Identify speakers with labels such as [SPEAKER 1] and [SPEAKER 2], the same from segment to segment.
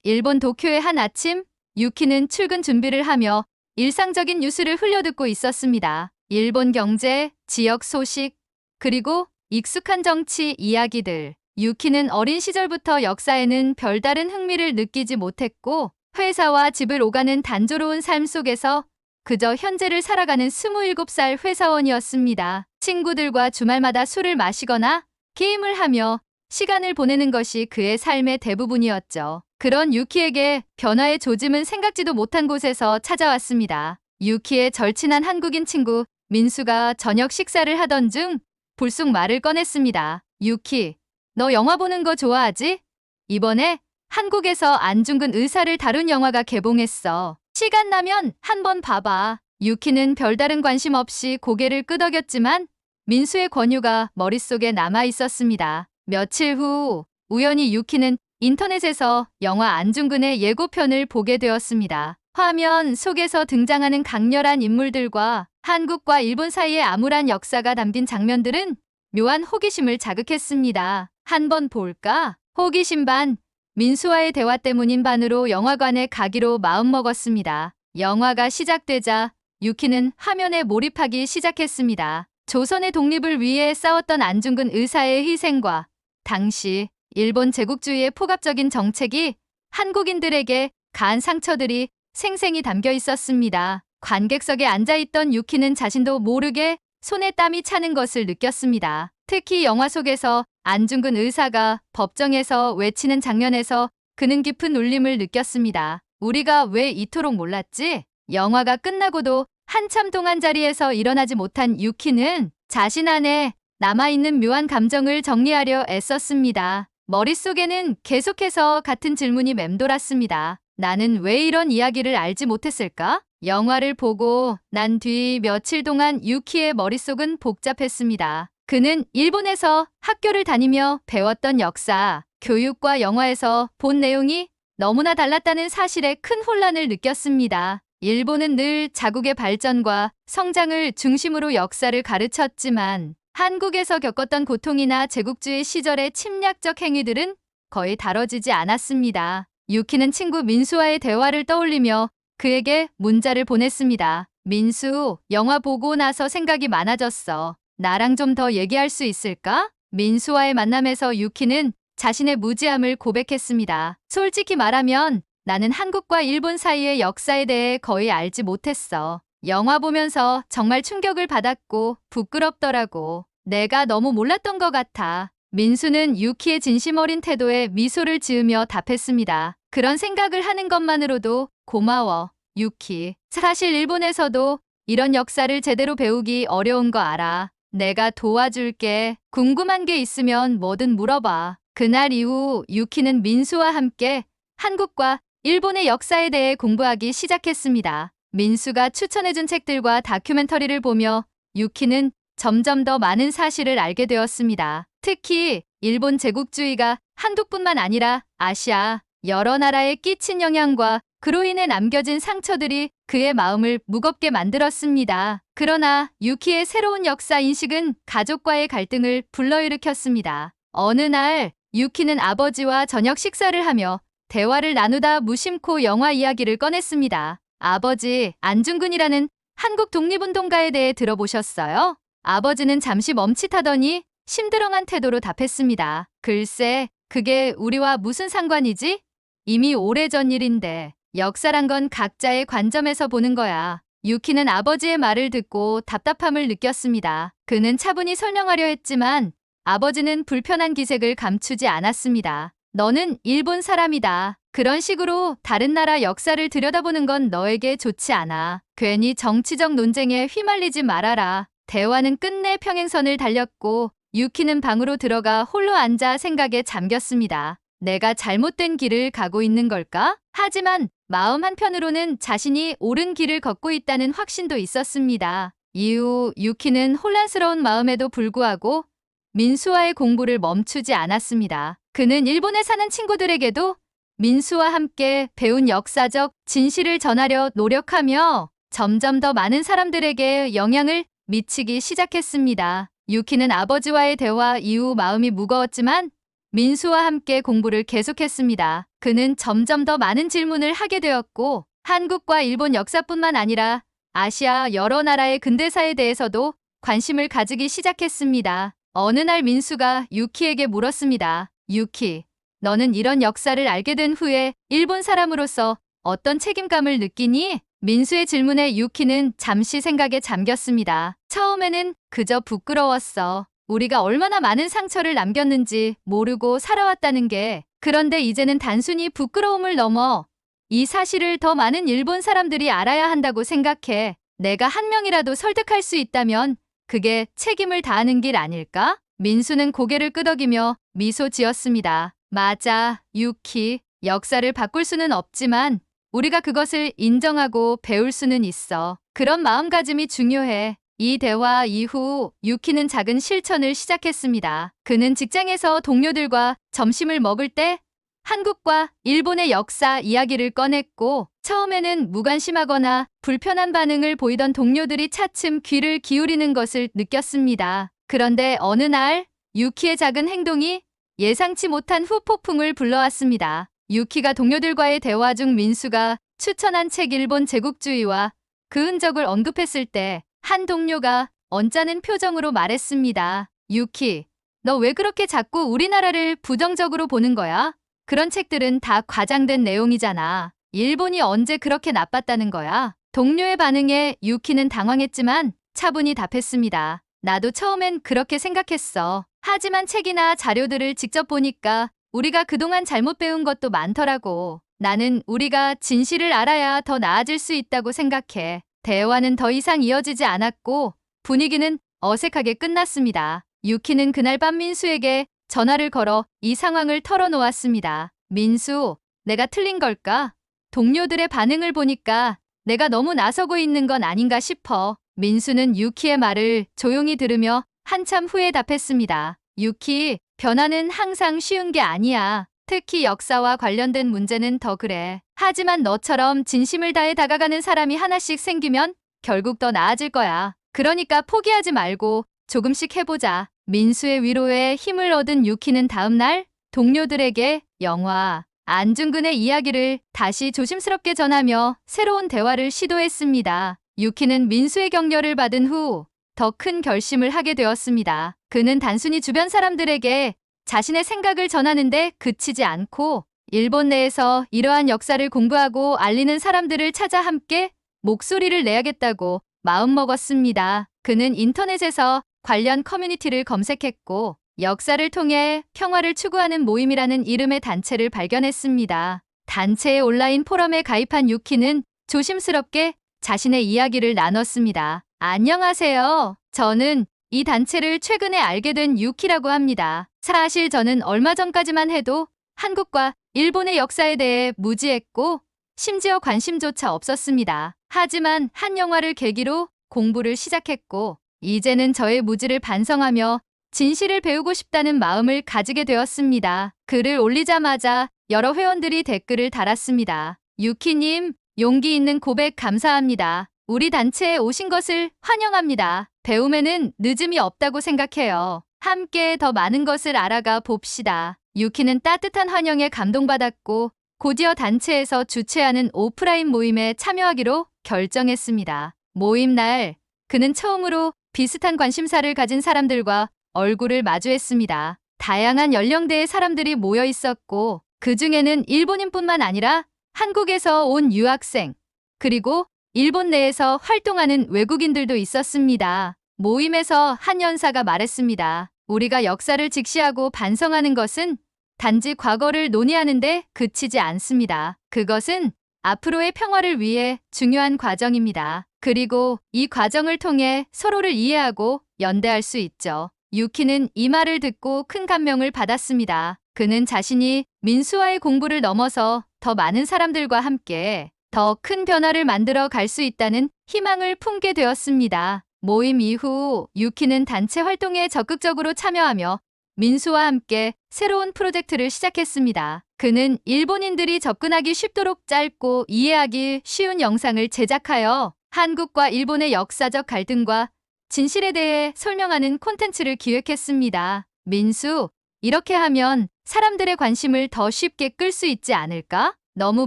[SPEAKER 1] 일본 도쿄의 한 아침, 유키는 출근 준비를 하며 일상적인 뉴스를 흘려듣고 있었습니다. 일본 경제, 지역 소식, 그리고 익숙한 정치 이야기들. 유키는 어린 시절부터 역사에는 별다른 흥미를 느끼지 못했고 회사와 집을 오가는 단조로운 삶 속에서 그저 현재를 살아가는 27살 회사원이었습니다. 친구들과 주말마다 술을 마시거나 게임을 하며 시간을 보내는 것이 그의 삶의 대부분이었죠. 그런 유키에게 변화의 조짐은 생각지도 못한 곳에서 찾아왔습니다. 유키의 절친한 한국인 친구 민수가 저녁 식사를 하던 중 불쑥 말을 꺼냈습니다. 유키, 너 영화 보는 거 좋아하지? 이번에 한국에서 안중근 의사를 다룬 영화가 개봉했어. 시간 나면 한번 봐봐. 유키는 별다른 관심 없이 고개를 끄덕였지만 민수의 권유가 머릿속에 남아 있었습니다. 며칠 후 우연히 유키는 인터넷에서 영화 안중근의 예고편을 보게 되었습니다. 화면 속에서 등장하는 강렬한 인물들과 한국과 일본 사이의 암울한 역사가 담긴 장면들은 묘한 호기심을 자극했습니다. 한번 볼까? 호기심 반, 민수와의 대화 때문인 반으로 영화관에 가기로 마음먹었습니다. 영화가 시작되자 유키는 화면에 몰입하기 시작했습니다. 조선의 독립을 위해 싸웠던 안중근 의사의 희생과 당시 일본 제국주의의 포갑적인 정책이 한국인들에게 가한 상처들이 생생히 담겨 있었습니다. 관객석에 앉아있던 유키는 자신도 모르게 손에 땀이 차는 것을 느꼈습니다. 특히 영화 속에서 안중근 의사가 법정에서 외치는 장면에서 그는 깊은 울림을 느꼈습니다. 우리가 왜 이토록 몰랐지? 영화가 끝나고도 한참 동안 자리에서 일어나지 못한 유키는 자신 안에 남아있는 묘한 감정을 정리하려 애썼습니다. 머릿속에는 계속해서 같은 질문이 맴돌았습니다. 나는 왜 이런 이야기를 알지 못했을까? 영화를 보고 난 뒤 며칠 동안 유키의 머릿속은 복잡했습니다. 그는 일본에서 학교를 다니며 배웠던 역사, 교육과 영화에서 본 내용이 너무나 달랐다는 사실에 큰 혼란을 느꼈습니다. 일본은 늘 자국의 발전과 성장을 중심으로 역사를 가르쳤지만 한국에서 겪었던 고통이나 제국주의 시절의 침략적 행위들은 거의 다뤄지지 않았습니다. 유키는 친구 민수와의 대화를 떠올리며 그에게 문자를 보냈습니다. 민수, 영화 보고 나서 생각이 많아졌어. 나랑 좀 더 얘기할 수 있을까? 민수와의 만남에서 유키는 자신의 무지함을 고백했습니다. 솔직히 말하면 나는 한국과 일본 사이의 역사에 대해 거의 알지 못했어. 영화 보면서 정말 충격을 받았고 부끄럽더라고. 내가 너무 몰랐던 것 같아. 민수는 유키의 진심 어린 태도에 미소를 지으며 답했습니다. 그런 생각을 하는 것만으로도 고마워, 유키. 사실 일본에서도 이런 역사를 제대로 배우기 어려운 거 알아. 내가 도와줄게. 궁금한 게 있으면 뭐든 물어봐. 그날 이후 유키는 민수와 함께 한국과 일본의 역사에 대해 공부하기 시작했습니다. 민수가 추천해준 책들과 다큐멘터리를 보며 유키는 점점 더 많은 사실을 알게 되었습니다. 특히 일본 제국주의가 한국뿐만 아니라 아시아 여러 나라에 끼친 영향과 그로 인해 남겨진 상처들이 그의 마음을 무겁게 만들었습니다. 그러나 유키의 새로운 역사 인식은 가족과의 갈등을 불러일으켰습니다. 어느 날 유키는 아버지와 저녁 식사를 하며 대화를 나누다 무심코 영화 이야기를 꺼냈습니다. 아버지, 안중근이라는 한국 독립운동가에 대해 들어보셨어요? 아버지는 잠시 멈칫하더니 심드렁한 태도로 답했습니다. 글쎄, 그게 우리와 무슨 상관이지? 이미 오래전 일인데. 역사란 건 각자의 관점에서 보는 거야. 유키는 아버지의 말을 듣고 답답함을 느꼈습니다. 그는 차분히 설명하려 했지만 아버지는 불편한 기색을 감추지 않았습니다. 너는 일본 사람이다. 그런 식으로 다른 나라 역사를 들여다보는 건 너에게 좋지 않아. 괜히 정치적 논쟁에 휘말리지 말아라. 대화는 끝내 평행선을 달렸고 유키는 방으로 들어가 홀로 앉아 생각에 잠겼습니다. 내가 잘못된 길을 가고 있는 걸까? 하지만 마음 한편으로는 자신이 옳은 길을 걷고 있다는 확신도 있었습니다. 이후 유키는 혼란스러운 마음에도 불구하고 민수와의 공부를 멈추지 않았습니다. 그는 일본에 사는 친구들에게도 민수와 함께 배운 역사적 진실을 전하려 노력하며 점점 더 많은 사람들에게 영향을 미치기 시작했습니다. 유키는 아버지와의 대화 이후 마음이 무거웠지만 민수와 함께 공부를 계속했습니다. 그는 점점 더 많은 질문을 하게 되었고 한국과 일본 역사뿐만 아니라 아시아 여러 나라의 근대사에 대해서도 관심을 가지기 시작했습니다. 어느 날 민수가 유키에게 물었습니다. 유키, 너는 이런 역사를 알게 된 후에 일본 사람으로서 어떤 책임감을 느끼니? 민수의 질문에 유키는 잠시 생각에 잠겼습니다. 처음에는 그저 부끄러웠어. 우리가 얼마나 많은 상처를 남겼는지 모르고 살아왔다는 게. 그런데 이제는 단순히 부끄러움을 넘어 이 사실을 더 많은 일본 사람들이 알아야 한다고 생각해. 내가 한 명이라도 설득할 수 있다면 그게 책임을 다하는 길 아닐까? 민수는 고개를 끄덕이며 미소 지었습니다. 맞아, 유키. 역사를 바꿀 수는 없지만 우리가 그것을 인정하고 배울 수는 있어. 그런 마음가짐이 중요해. 이 대화 이후 유키는 작은 실천을 시작했습니다. 그는 직장에서 동료들과 점심을 먹을 때 한국과 일본의 역사 이야기를 꺼냈고 처음에는 무관심하거나 불편한 반응을 보이던 동료들이 차츰 귀를 기울이는 것을 느꼈습니다. 그런데 어느 날 유키의 작은 행동이 예상치 못한 후폭풍을 불러왔습니다. 유키가 동료들과의 대화 중 민수가 추천한 책 일본 제국주의와 그 흔적을 언급했을 때 한 동료가 언짢은 표정으로 말했습니다. 유키, 너 왜 그렇게 자꾸 우리나라를 부정적으로 보는 거야? 그런 책들은 다 과장된 내용이잖아. 일본이 언제 그렇게 나빴다는 거야? 동료의 반응에 유키는 당황했지만 차분히 답했습니다. 나도 처음엔 그렇게 생각했어. 하지만 책이나 자료들을 직접 보니까 우리가 그동안 잘못 배운 것도 많더라고. 나는 우리가 진실을 알아야 더 나아질 수 있다고 생각해. 대화는 더 이상 이어지지 않았고 분위기는 어색하게 끝났습니다. 유키는 그날 밤 민수에게 전화를 걸어 이 상황을 털어놓았습니다. 민수, 내가 틀린 걸까? 동료들의 반응을 보니까 내가 너무 나서고 있는 건 아닌가 싶어. 민수는 유키의 말을 조용히 들으며 한참 후에 답했습니다. 유키, 변화는 항상 쉬운 게 아니야. 특히 역사와 관련된 문제는 더 그래. 하지만 너처럼 진심을 다해 다가가는 사람이 하나씩 생기면 결국 더 나아질 거야. 그러니까 포기하지 말고 조금씩 해보자. 민수의 위로에 힘을 얻은 유키는 다음 날 동료들에게 영화 안중근의 이야기를 다시 조심스럽게 전하며 새로운 대화를 시도했습니다. 유키는 민수의 격려를 받은 후 더 큰 결심을 하게 되었습니다. 그는 단순히 주변 사람들에게 자신의 생각을 전하는데 그치지 않고 일본 내에서 이러한 역사를 공부하고 알리는 사람들을 찾아 함께 목소리를 내야겠다고 마음먹었습니다. 그는 인터넷에서 관련 커뮤니티를 검색했고 역사를 통해 평화를 추구하는 모임이라는 이름의 단체를 발견했습니다. 단체의 온라인 포럼에 가입한 유키는 조심스럽게 자신의 이야기를 나눴습니다. 안녕하세요. 저는 이 단체를 최근에 알게 된 유키라고 합니다. 사실 저는 얼마 전까지만 해도 한국과 일본의 역사에 대해 무지했고 심지어 관심조차 없었습니다. 하지만 한 영화를 계기로 공부를 시작했고 이제는 저의 무지를 반성하며 진실을 배우고 싶다는 마음을 가지게 되었습니다. 글을 올리자마자 여러 회원들이 댓글을 달았습니다. 유키님, 용기 있는 고백 감사합니다. 우리 단체에 오신 것을 환영합니다. 배움에는 늦음이 없다고 생각해요. 함께 더 많은 것을 알아가 봅시다. 유키는 따뜻한 환영에 감동받았고 곧이어 단체에서 주최하는 오프라인 모임에 참여하기로 결정했습니다. 모임 날 그는 처음으로 비슷한 관심사를 가진 사람들과 얼굴을 마주했습니다. 다양한 연령대의 사람들이 모여 있었고 그 중에는 일본인뿐만 아니라 한국에서 온 유학생 그리고 일본 내에서 활동하는 외국인들도 있었습니다. 모임에서 한 연사가 말했습니다. 우리가 역사를 직시하고 반성하는 것은 단지 과거를 논의하는데 그치지 않습니다. 그것은 앞으로의 평화를 위해 중요한 과정입니다. 그리고 이 과정을 통해 서로를 이해하고 연대할 수 있죠. 유키는 이 말을 듣고 큰 감명을 받았습니다. 그는 자신이 민수와의 공부를 넘어서 더 많은 사람들과 함께 더 큰 변화를 만들어 갈 수 있다는 희망을 품게 되었습니다. 모임 이후 유키는 단체 활동에 적극적으로 참여하며 민수와 함께 새로운 프로젝트를 시작했습니다. 그는 일본인들이 접근하기 쉽도록 짧고 이해하기 쉬운 영상을 제작하여 한국과 일본의 역사적 갈등과 진실에 대해 설명하는 콘텐츠를 기획했습니다. 민수, 이렇게 하면 사람들의 관심을 더 쉽게 끌 수 있지 않을까? 너무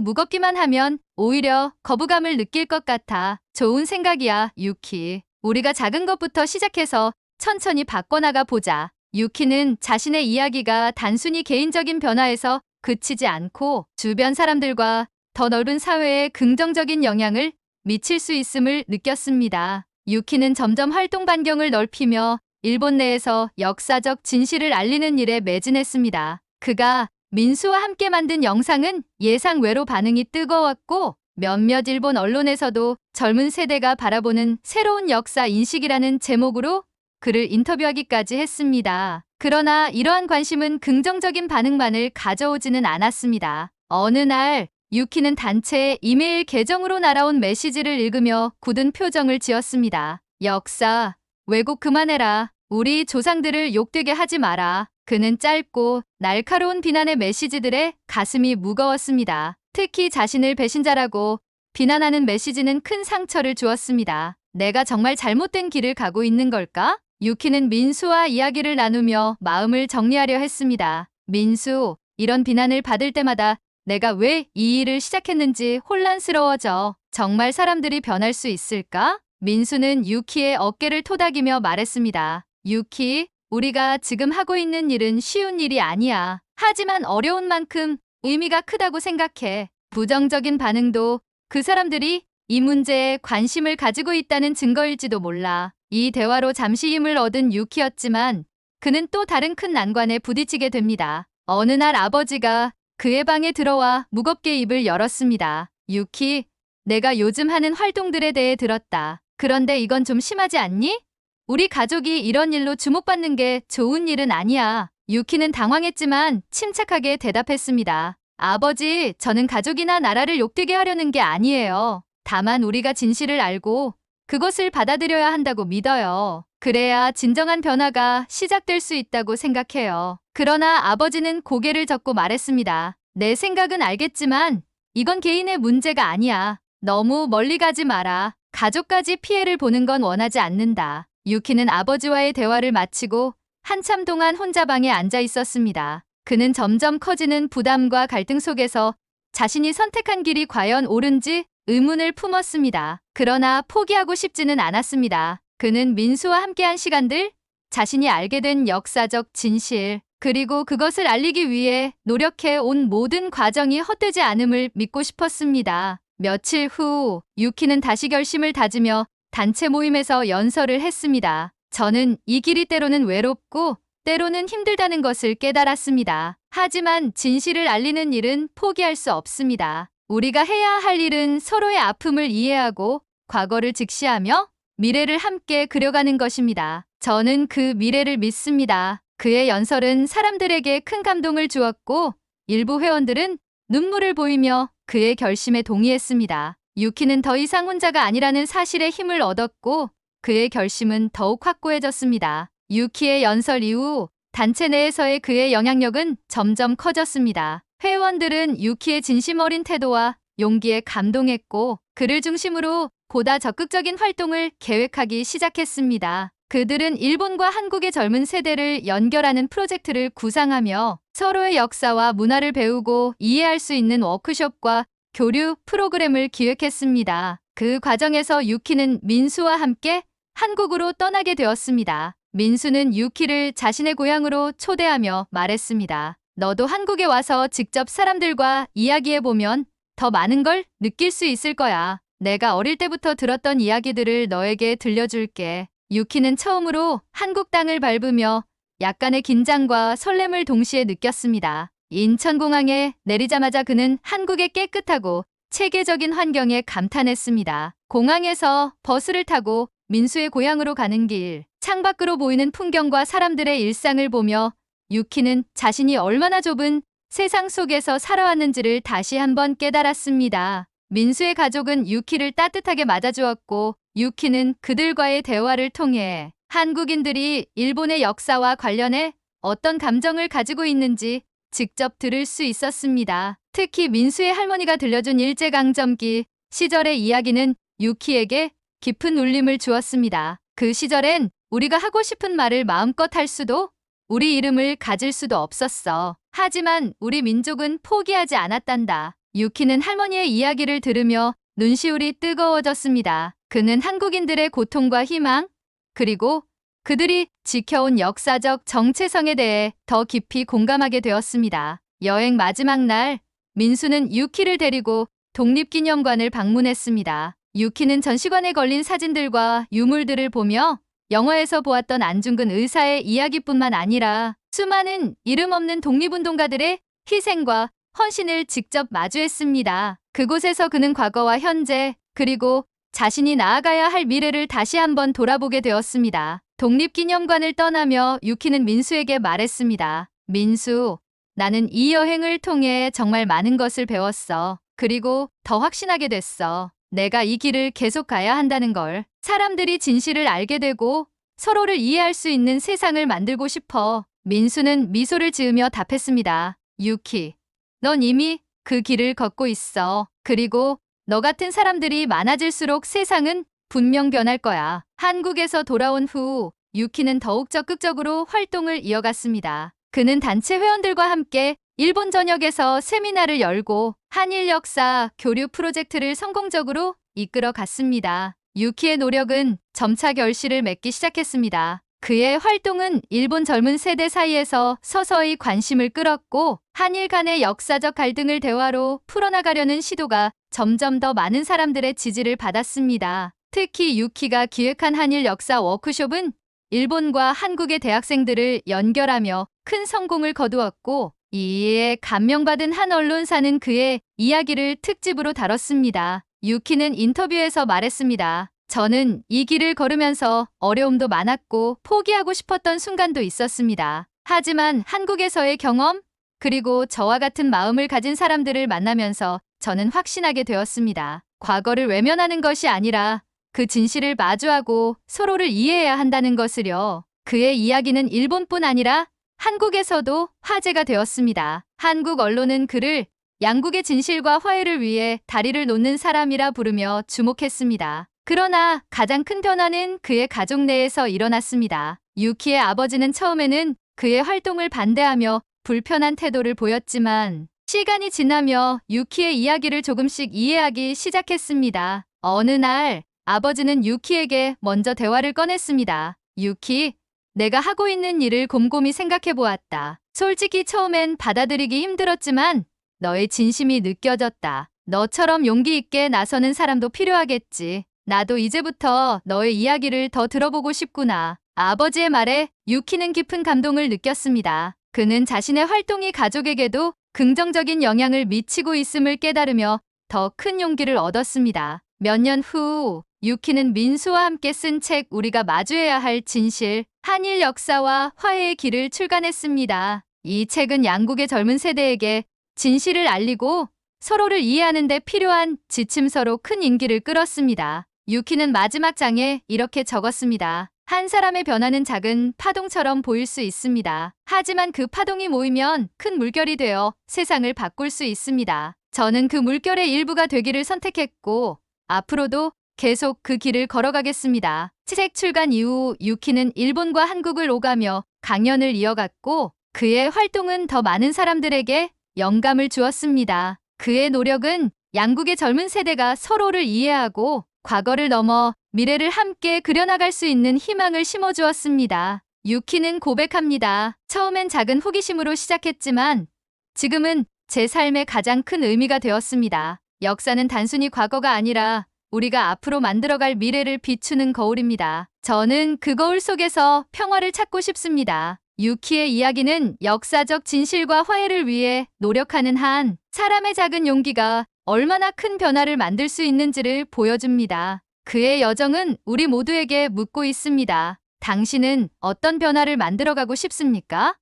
[SPEAKER 1] 무겁기만 하면 오히려 거부감을 느낄 것 같아. 좋은 생각이야, 유키. 우리가 작은 것부터 시작해서 천천히 바꿔나가 보자. 유키는 자신의 이야기가 단순히 개인적인 변화에서 그치지 않고 주변 사람들과 더 넓은 사회에 긍정적인 영향을 미칠 수 있음을 느꼈습니다. 유키는 점점 활동 반경을 넓히며 일본 내에서 역사적 진실을 알리는 일에 매진했습니다. 그가 민수와 함께 만든 영상은 예상 외로 반응이 뜨거웠고 몇몇 일본 언론에서도 젊은 세대가 바라보는 새로운 역사 인식이라는 제목으로 그를 인터뷰하기까지 했습니다. 그러나 이러한 관심은 긍정적인 반응만을 가져오지는 않았습니다. 어느 날 유키는 단체의 이메일 계정으로 날아온 메시지를 읽으며 굳은 표정을 지었습니다. 역사, 왜곡 그만해라. 우리 조상들을 욕되게 하지 마라. 그는 짧고 날카로운 비난의 메시지들에 가슴이 무거웠습니다. 특히 자신을 배신자라고 비난하는 메시지는 큰 상처를 주었습니다. 내가 정말 잘못된 길을 가고 있는 걸까? 유키는 민수와 이야기를 나누며 마음을 정리하려 했습니다. 민수, 이런 비난을 받을 때마다 내가 왜 이 일을 시작했는지 혼란스러워져. 정말 사람들이 변할 수 있을까? 민수는 유키의 어깨를 토닥이며 말했습니다. 유키, 우리가 지금 하고 있는 일은 쉬운 일이 아니야. 하지만 어려운 만큼 의미가 크다고 생각해. 부정적인 반응도 그 사람들이 이 문제에 관심을 가지고 있다는 증거일지도 몰라. 이 대화로 잠시 힘을 얻은 유키였지만 그는 또 다른 큰 난관에 부딪히게 됩니다. 어느 날 아버지가 그의 방에 들어와 무겁게 입을 열었습니다. 유키, 내가 요즘 하는 활동들에 대해 들었다. 그런데 이건 좀 심하지 않니? 우리 가족이 이런 일로 주목받는 게 좋은 일은 아니야. 유키는 당황했지만 침착하게 대답했습니다. 아버지, 저는 가족이나 나라를 욕되게 하려는 게 아니에요. 다만 우리가 진실을 알고 그것을 받아들여야 한다고 믿어요. 그래야 진정한 변화가 시작될 수 있다고 생각해요. 그러나 아버지는 고개를 젓고 말했습니다. 내 생각은 알겠지만 이건 개인의 문제가 아니야. 너무 멀리 가지 마라. 가족까지 피해를 보는 건 원하지 않는다. 유키는 아버지와의 대화를 마치고 한참 동안 혼자 방에 앉아 있었습니다. 그는 점점 커지는 부담과 갈등 속에서 자신이 선택한 길이 과연 옳은지 의문을 품었습니다. 그러나 포기하고 싶지는 않았습니다. 그는 민수와 함께한 시간들, 자신이 알게 된 역사적 진실, 그리고 그것을 알리기 위해 노력해 온 모든 과정이 헛되지 않음을 믿고 싶었습니다. 며칠 후 유키는 다시 결심을 다지며 단체 모임에서 연설을 했습니다. 저는 이 길이 때로는 외롭고 때로는 힘들다는 것을 깨달았습니다. 하지만 진실을 알리는 일은 포기할 수 없습니다. 우리가 해야 할 일은 서로의 아픔을 이해하고 과거를 직시하며 미래를 함께 그려가는 것입니다. 저는 그 미래를 믿습니다. 그의 연설은 사람들에게 큰 감동을 주었고 일부 회원들은 눈물을 보이며 그의 결심에 동의했습니다. 유키는 더 이상 혼자가 아니라는 사실에 힘을 얻었고 그의 결심은 더욱 확고해졌습니다. 유키의 연설 이후 단체 내에서의 그의 영향력은 점점 커졌습니다. 회원들은 유키의 진심 어린 태도와 용기에 감동했고 그를 중심으로 보다 적극적인 활동을 계획하기 시작했습니다. 그들은 일본과 한국의 젊은 세대를 연결하는 프로젝트를 구상하며 서로의 역사와 문화를 배우고 이해할 수 있는 워크숍과 교류 프로그램을 기획했습니다. 그 과정에서 유키는 민수와 함께 한국으로 떠나게 되었습니다. 민수는 유키를 자신의 고향으로 초대하며 말했습니다. 너도 한국에 와서 직접 사람들과 이야기해보면 더 많은 걸 느낄 수 있을 거야. 내가 어릴 때부터 들었던 이야기들을 너에게 들려줄게. 유키는 처음으로 한국 땅을 밟으며 약간의 긴장과 설렘을 동시에 느꼈습니다. 인천공항에 내리자마자 그는 한국의 깨끗하고 체계적인 환경에 감탄했습니다. 공항에서 버스를 타고 민수의 고향으로 가는 길, 창밖으로 보이는 풍경과 사람들의 일상을 보며 유키는 자신이 얼마나 좁은 세상 속에서 살아왔는지를 다시 한번 깨달았습니다. 민수의 가족은 유키를 따뜻하게 맞아주었고 유키는 그들과의 대화를 통해 한국인들이 일본의 역사와 관련해 어떤 감정을 가지고 있는지 직접 들을 수 있었습니다. 특히 민수의 할머니가 들려준 일제강점기 시절의 이야기는 유키에게 깊은 울림을 주었습니다. 그 시절엔 우리가 하고 싶은 말을 마음껏 할 수도 우리 이름을 가질 수도 없었어. 하지만 우리 민족은 포기하지 않았단다. 유키는 할머니의 이야기를 들으며 눈시울이 뜨거워졌습니다. 그는 한국인들의 고통과 희망, 그리고 그들이 지켜온 역사적 정체성에 대해 더 깊이 공감하게 되었습니다. 여행 마지막 날, 민수는 유키를 데리고 독립기념관을 방문했습니다. 유키는 전시관에 걸린 사진들과 유물들을 보며 영화에서 보았던 안중근 의사의 이야기뿐만 아니라 수많은 이름 없는 독립운동가들의 희생과 헌신을 직접 마주했습니다. 그곳에서 그는 과거와 현재, 그리고 자신이 나아가야 할 미래를 다시 한번 돌아보게 되었습니다. 독립기념관을 떠나며 유키는 민수에게 말했습니다. 민수, 나는 이 여행을 통해 정말 많은 것을 배웠어. 그리고 더 확신하게 됐어. 내가 이 길을 계속 가야 한다는 걸. 사람들이 진실을 알게 되고 서로를 이해할 수 있는 세상을 만들고 싶어. 민수는 미소를 지으며 답했습니다. 유키, 넌 이미 그 길을 걷고 있어. 그리고 너 같은 사람들이 많아질수록 세상은 분명 변할 거야. 한국에서 돌아온 후 유키는 더욱 적극적으로 활동을 이어갔습니다. 그는 단체 회원들과 함께 일본 전역에서 세미나를 열고 한일 역사 교류 프로젝트를 성공적으로 이끌어 갔습니다. 유키의 노력은 점차 결실을 맺기 시작했습니다. 그의 활동은 일본 젊은 세대 사이에서 서서히 관심을 끌었고 한일 간의 역사적 갈등을 대화로 풀어나가려는 시도가 점점 더 많은 사람들의 지지를 받았습니다. 특히 유키가 기획한 한일 역사 워크숍은 일본과 한국의 대학생들을 연결하며 큰 성공을 거두었고 이에 감명받은 한 언론사는 그의 이야기를 특집으로 다뤘습니다. 유키는 인터뷰에서 말했습니다. 저는 이 길을 걸으면서 어려움도 많았고 포기하고 싶었던 순간도 있었습니다. 하지만 한국에서의 경험, 그리고 저와 같은 마음을 가진 사람들을 만나면서 저는 확신하게 되었습니다. 과거를 외면하는 것이 아니라 그 진실을 마주하고 서로를 이해해야 한다는 것을요. 그의 이야기는 일본뿐 아니라 한국에서도 화제가 되었습니다. 한국 언론은 그를 양국의 진실과 화해를 위해 다리를 놓는 사람이라 부르며 주목했습니다. 그러나 가장 큰 변화는 그의 가족 내에서 일어났습니다. 유키의 아버지는 처음에는 그의 활동을 반대하며 불편한 태도를 보였지만 시간이 지나며 유키의 이야기를 조금씩 이해하기 시작했습니다. 어느 날 아버지는 유키에게 먼저 대화를 꺼냈습니다. 유키, 내가 하고 있는 일을 곰곰이 생각해 보았다. 솔직히 처음엔 받아들이기 힘들었지만 너의 진심이 느껴졌다. 너처럼 용기 있게 나서는 사람도 필요하겠지. 나도 이제부터 너의 이야기를 더 들어보고 싶구나. 아버지의 말에 유키는 깊은 감동을 느꼈습니다. 그는 자신의 활동이 가족에게도 긍정적인 영향을 미치고 있음을 깨달으며 더 큰 용기를 얻었습니다. 몇 년 후 유키는 민수와 함께 쓴 책 우리가 마주해야 할 진실, 한일 역사와 화해의 길을 출간했습니다. 이 책은 양국의 젊은 세대에게 진실을 알리고 서로를 이해하는 데 필요한 지침서로 큰 인기를 끌었습니다. 유키는 마지막 장에 이렇게 적었습니다. 한 사람의 변화는 작은 파동처럼 보일 수 있습니다. 하지만 그 파동이 모이면 큰 물결이 되어 세상을 바꿀 수 있습니다. 저는 그 물결의 일부가 되기를 선택했고 앞으로도 계속 그 길을 걸어가겠습니다. 책 출간 이후 유키는 일본과 한국을 오가며 강연을 이어갔고 그의 활동은 더 많은 사람들에게 영감을 주었습니다. 그의 노력은 양국의 젊은 세대가 서로를 이해하고 과거를 넘어 미래를 함께 그려나갈 수 있는 희망을 심어주었습니다. 유키는 고백합니다. 처음엔 작은 호기심으로 시작했지만 지금은 제 삶의 가장 큰 의미가 되었습니다. 역사는 단순히 과거가 아니라 우리가 앞으로 만들어갈 미래를 비추는 거울입니다. 저는 그 거울 속에서 평화를 찾고 싶습니다. 유키의 이야기는 역사적 진실과 화해를 위해 노력하는 한 사람의 작은 용기가 얼마나 큰 변화를 만들 수 있는지를 보여줍니다. 그의 여정은 우리 모두에게 묻고 있습니다. 당신은 어떤 변화를 만들어가고 싶습니까?